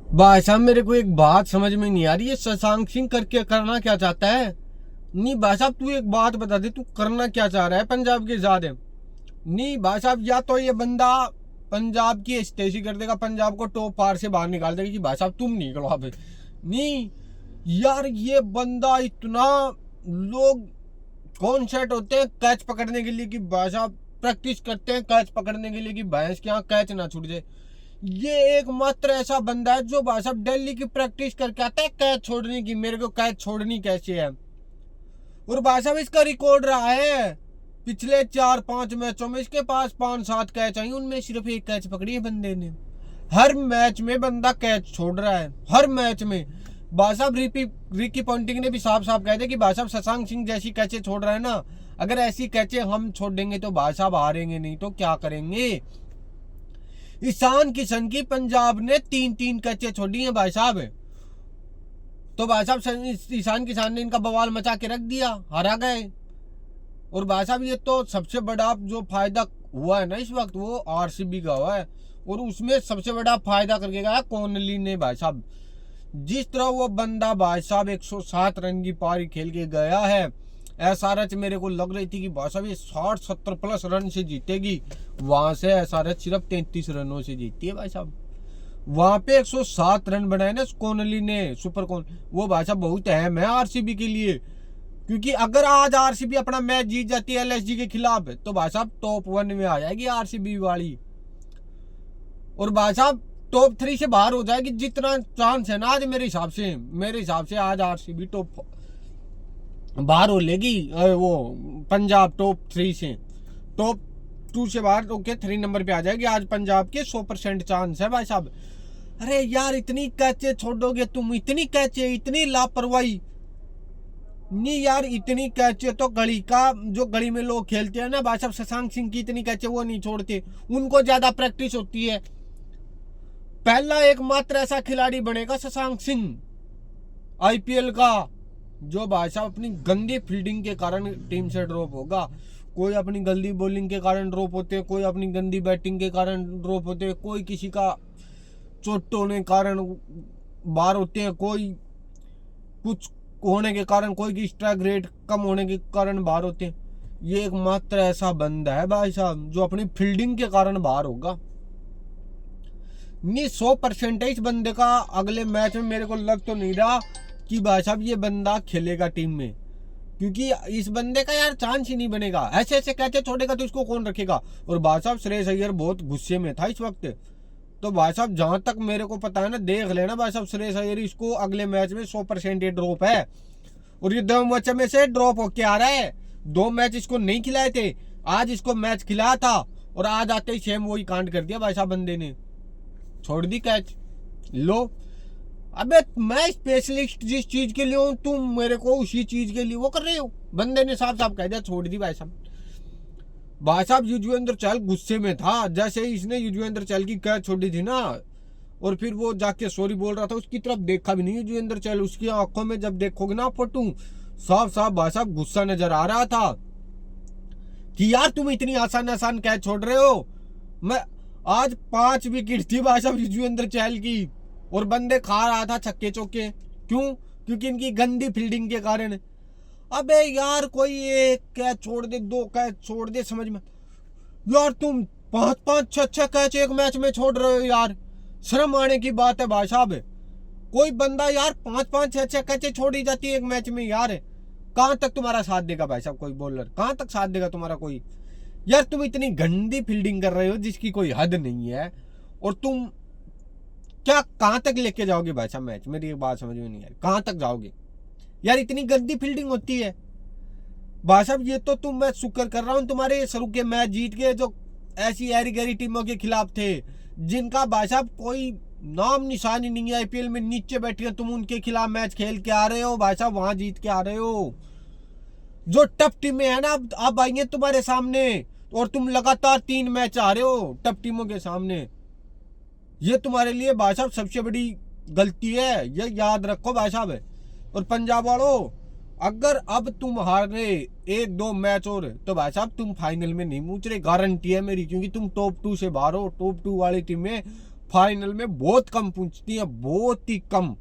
भाई साहब मेरे को एक बात समझ में नहीं आ रही है, शशांक सिंह करके करना क्या चाहता है। नहीं भाई साहब तू एक बात बता दे, तू करना क्या चाह रहा है पंजाब के साथ। नहीं भाई साहब, या तो ये बंदा पंजाब की स्टेसी कर देगा, पंजाब को टॉप पार से बाहर निकाल देगा कि भाई साहब तुम निकलो अब। नहीं यार, ये बंदा इतना, लोग कॉन्सर्ट होते हैं कैच पकड़ने के लिए कि भाई साहब प्रैक्टिस करते हैं कैच पकड़ने के लिए कि भैंस के यहाँ कैच ना छूट जाए। ये एकमात्र ऐसा बंदा है जो भाई साहब दिल्ली की प्रैक्टिस करके आता है कैच छोड़ने की, मेरे को कैच छोड़नी कैसे है। और भाई साहब इसका रिकॉर्ड रहा है पिछले 4-5 मैचों में इसके पास 5-7 कैच आई, उनमें सिर्फ एक कैच पकड़ी है बंदे ने। हर मैच में बंदा कैच छोड़ रहा है, हर मैच में। भाई साहब रिकी पॉन्टिंग ने भी साफ साफ कह दिया कि भाई साहब शशांक सिंह जैसी कैचे छोड़ रहा है ना, अगर ऐसी कैचे हम छोड़ देंगे तो भाई साहब हारेंगे नहीं तो क्या करेंगे। ईशान किशन की पंजाब ने 3-3 कैचे छोड़ी हैं भाई साहब। तो भाई साहब ईशान किसान ने इनका बवाल मचा के रख दिया, हरा गए। और भाई साहब ये तो सबसे बड़ा जो फायदा हुआ है ना इस वक्त वो आरसीबी का हुआ है, और उसमें सबसे बड़ा फायदा करके गया कोहली ने। भाई साहब जिस तरह वो बंदा भाई साहब 107 रन की पारी खेल के गया है, एसआरएच मेरे को लग रही थी कि भाई साहब ये 60-70 प्लस रन से जीतेगी, वहां से एसआरएच सिर्फ 33 रनों से जीतती है भाई साहब। वहां पे 107 रन बनाए ना कोहली ने, सुपर कौन, वो भाई साहब बहुत अहम है आरसीबी के लिए। क्योंकि अगर आज आरसीबी अपना मैच जीत जाती है एलएसजी के खिलाफ तो भाई साहब टॉप 1 में आ जाएगी आरसीबी वाली, और भाई साहब टॉप 3 से बाहर हो जाएगी। जितना चांस है ना आज मेरे हिसाब से आज आरसीबी टॉप बाहर हो लेगी, वो पंजाब टॉप 3 से, टॉप 2 से बाहर होके 3 नंबर पे आ जाएगी। आज पंजाब के 100% चांस है भाई साहब। अरे यार इतनी कैचे छोड़ोगे तुम, इतनी कैचे, इतनी लापरवाही। नहीं यार, इतनी कैचे तो गली का, जो गली में लोग खेलते हैं ना भाई साहब, शशांक सिंह की इतनी कैचे वो नहीं छोड़ते, उनको ज्यादा प्रैक्टिस होती है। पहला एकमात्र ऐसा खिलाड़ी बनेगा शशांक सिंह आईपीएल का जो भाई साहब अपनी गंदी फील्डिंग के कारण टीम से ड्रॉप होगा। कोई अपनी गंदी बॉलिंग के कारण ड्रॉप होते हैं, कोई अपनी गंदी बैटिंग के कारण ड्रॉप होते हैं, कोई किसी का चोट होने के कारण बाहर होते हैं, कोई कुछ होने के कारण, कोई की स्ट्राइक रेट कम होने के कारण बाहर होते हैं। ये एकमात्र ऐसा बंदा है भाई साहब जो अपनी फील्डिंग के कारण बाहर होगा। नहीं 100% है इस बंदे का। अगले मैच में मेरे को लग तो नहीं रहा कि भाई साहब ये बंदा खेलेगा टीम में, क्योंकि इस बंदे का यार चांस ही नहीं बनेगा। ऐसे ऐसे कैचे छोड़ेगा तो इसको कौन रखेगा। और भाई साहब श्रेयस अय्यर बहुत गुस्से में था इस वक्त। तो भाई साहब जहां तक मेरे को पता है ना, देख लेना भाई साहब श्रेयस अय्यर इसको अगले मैच में 100% ये ड्रॉप है, और ये 2 मैच में से ड्रॉप होके आ रहा है। 2 मैच इसको नहीं खिलाए थे, आज इसको मैच खिलाया था, और आज आते ही सेम वही कांड कर दिया भाई साहब, बंदे ने छोड़ दी कैच। लो अबे मैं स्पेशलिस्ट जिस चीज के लिए हूं, तुम मेरे को उसी चीज के लिए वो कर रहे हो। बंदे ने साफ साफ कह दिया छोड़ दी भाई साहब। भाई साहब युजवेंद्र चहल गुस्से में था, जैसे ही इसने युजवेंद्र चहल की कैच छोड़ी थी ना, और फिर वो जाके सॉरी बोल रहा था, उसकी तरफ देखा भी नहीं युजवेंद्र चहल। उसकी आंखों में जब देखोगे ना फोटो, साफ साफ भाई साहब गुस्सा नजर आ रहा था कि यार तुम इतनी आसान आसान कैच छोड़ रहे हो। मैं आज 5 विकेट थी भाई साहब युजवेंद्र चहल की, और बंदे खा रहा था छक्के चौके। क्यों? क्योंकि इनकी गंदी फील्डिंग के कारण। अबे यार कोई एक कैच छोड़ दे, 2 कैच छोड़ दे, समझ में यार तुम 5-5 6-6 कैच एक मैच में छोड़ रहे हो यार, शर्म आने की बात है भाई साहब। कोई बंदा यार 5-5 6-6 कैचे छोड़ी जाती है एक मैच में यार, कहां तक तुम्हारा साथ देगा भाई साहब कोई बॉलर, कहां तक साथ देगा तुम्हारा कोई। यार तुम इतनी गंदी फील्डिंग कर रहे हो जिसकी कोई हद नहीं है, और तुम क्या कहां तक लेके जाओगे भाई साहब मैच। मेरी एक बात समझ में नहीं आई, कहां तक जाओगे यार, इतनी गंदी फील्डिंग होती है भाई साहब। ये तो तुम, मैं शुक्र कर रहा हूं तुम्हारे शुरू के मैच जीत के, जो ऐसी ऐरी गैरी टीमों के खिलाफ थे जिनका भाई साहब कोई नाम निशानी नहीं है, आईपीएल में नीचे बैठे, तुम उनके खिलाफ मैच खेल के आ रहे हो भाई साहब, वहां जीत के आ रहे हो। जो टफ टीमें है ना अब आई है तुम्हारे सामने, और तुम लगातार 3 मैच आ रहे हो टफ टीमों के सामने। ये तुम्हारे लिए भाई साहब सबसे बड़ी गलती है, ये याद रखो भाई साहब। और पंजाब वालों, अगर अब तुम हार गए 1-2 मैच और, तो भाई साहब तुम फाइनल में नहीं पहुंच रहे, गारंटी है मेरी, क्योंकि तुम टॉप 2 से बाहर हो। टॉप 2 वाली टीमें फाइनल में बहुत कम पहुंचती है, बहुत ही कम।